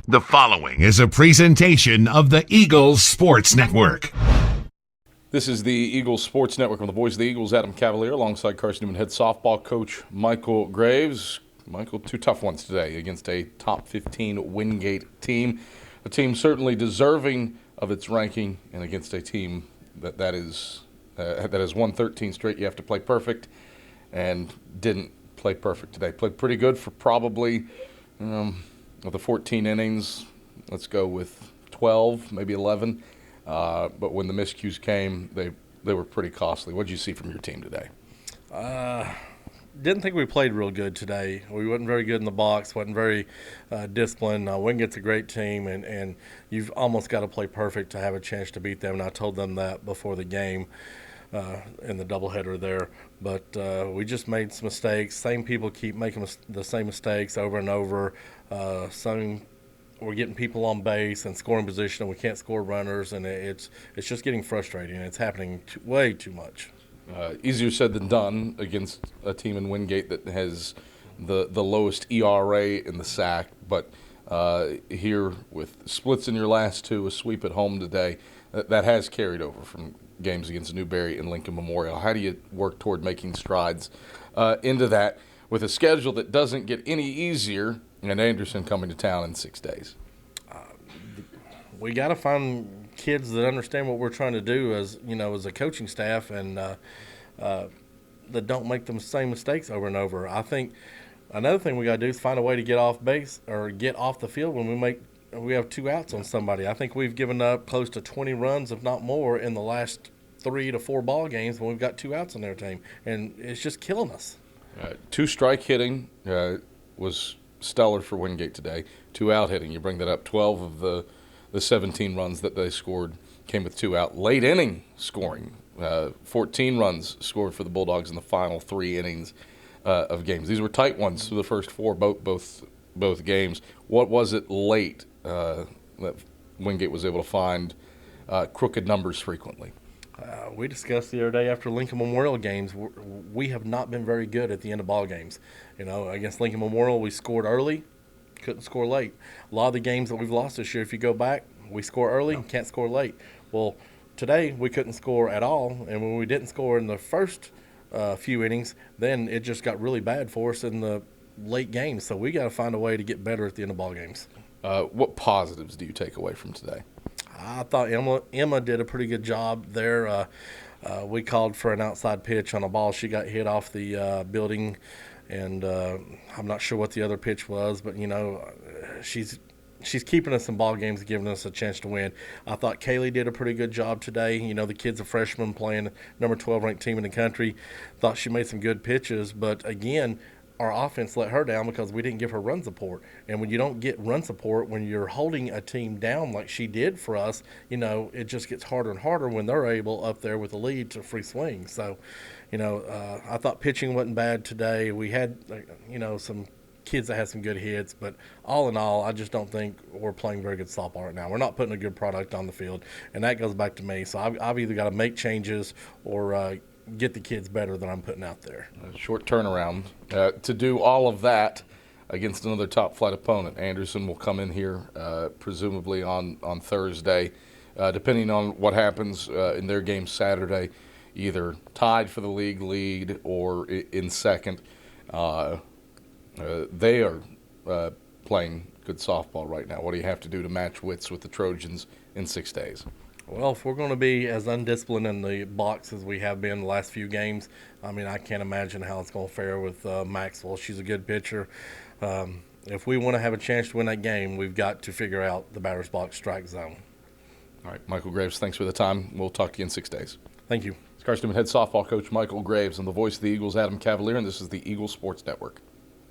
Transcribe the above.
The following is a presentation of the Eagles Sports Network. This is the Eagles Sports Network. On the voice of the Eagles, Adam Cavalier, alongside Carson-Newman head softball coach Michael Graves. Michael, two tough ones today against a top 15 Wingate team. A team certainly deserving of its ranking, and against a team that has won 13 straight. You have to play perfect, and didn't play perfect today. Played pretty good for probably of the 14 innings. Let's go with 12, maybe 11. But when the miscues came, they were pretty costly. What did you see from your team today? Didn't think we played real good today. We wasn't very good in the box, wasn't very disciplined. Wingate's a great team, and you've almost got to play perfect to have a chance to beat them. And I told them that before the game in the doubleheader there. But we just made some mistakes. Same people keep making the same mistakes over and over. We're getting people on base and scoring position, and we can't score runners, and it's just getting frustrating. It's happening way too much. Easier said than done against a team in Wingate that has the lowest ERA in the SAC. But here with splits in your last two, a sweep at home today, that has carried over from games against Newberry and Lincoln Memorial. How do you work toward making strides into that with a schedule that doesn't get any easier and Anderson coming to town in 6 days? We got to find kids that understand what we're trying to do as a coaching staff, and that don't make the same mistakes over and over. I think another thing we got to do is find a way to get off base or get off the field when we have two outs on somebody. I think we've given up close to 20 runs, if not more, in the last 3 to 4 ball games when we've got two outs on their team, and it's just killing us. Two-strike hitting was stellar for Wingate today. Two-out hitting, you bring that up. 12 of the 17 runs that they scored came with two out. Late inning scoring, 14 runs scored for the Bulldogs in the final 3 innings of games. These were tight ones for the first 4, both games. What was it late that Wingate was able to find crooked numbers frequently? We discussed the other day after Lincoln Memorial games, we have not been very good at the end of ball games. Against Lincoln Memorial, we scored early, couldn't score late. A lot of the games that we've lost this year, if you go back, we score early, can't score late. Well, today we couldn't score at all, and when we didn't score in the first few innings, then it just got really bad for us in the late games. So we got to find a way to get better at the end of ball games. What positives do you take away from today? I thought Emma did a pretty good job there. We called for an outside pitch on a ball. She got hit off the building, and I'm not sure what the other pitch was, but she's keeping us in ball games, giving us a chance to win. I thought Kaylee did a pretty good job today. The kid's a freshman playing number 12 ranked team in the country. Thought she made some good pitches, but again, our offense let her down because we didn't give her run support. And when you don't get run support, when you're holding a team down like she did for us, it just gets harder and harder when they're able up there with the lead to free swing. So, I thought pitching wasn't bad today. We had, some kids that had some good hits, but all in all, I just don't think we're playing very good softball right now. We're not putting a good product on the field, and that goes back to me. So I've either got to make changes or get the kids better than I'm putting out there. A short turnaround to do all of that against another top-flight opponent. Anderson will come in here presumably on Thursday, depending on what happens in their game Saturday, either tied for the league lead or in second. They are playing good softball right now. What do you have to do to match wits with the Trojans in 6 days? Well, if we're going to be as undisciplined in the box as we have been the last few games, I can't imagine how it's going to fare with Maxwell. She's a good pitcher. If we want to have a chance to win that game, we've got to figure out the batter's box strike zone. All right, Michael Graves, thanks for the time. We'll talk to you in 6 days. Thank you. It's Carson-Newman head softball coach Michael Graves and the voice of the Eagles, Adam Cavalier, and this is the Eagles Sports Network.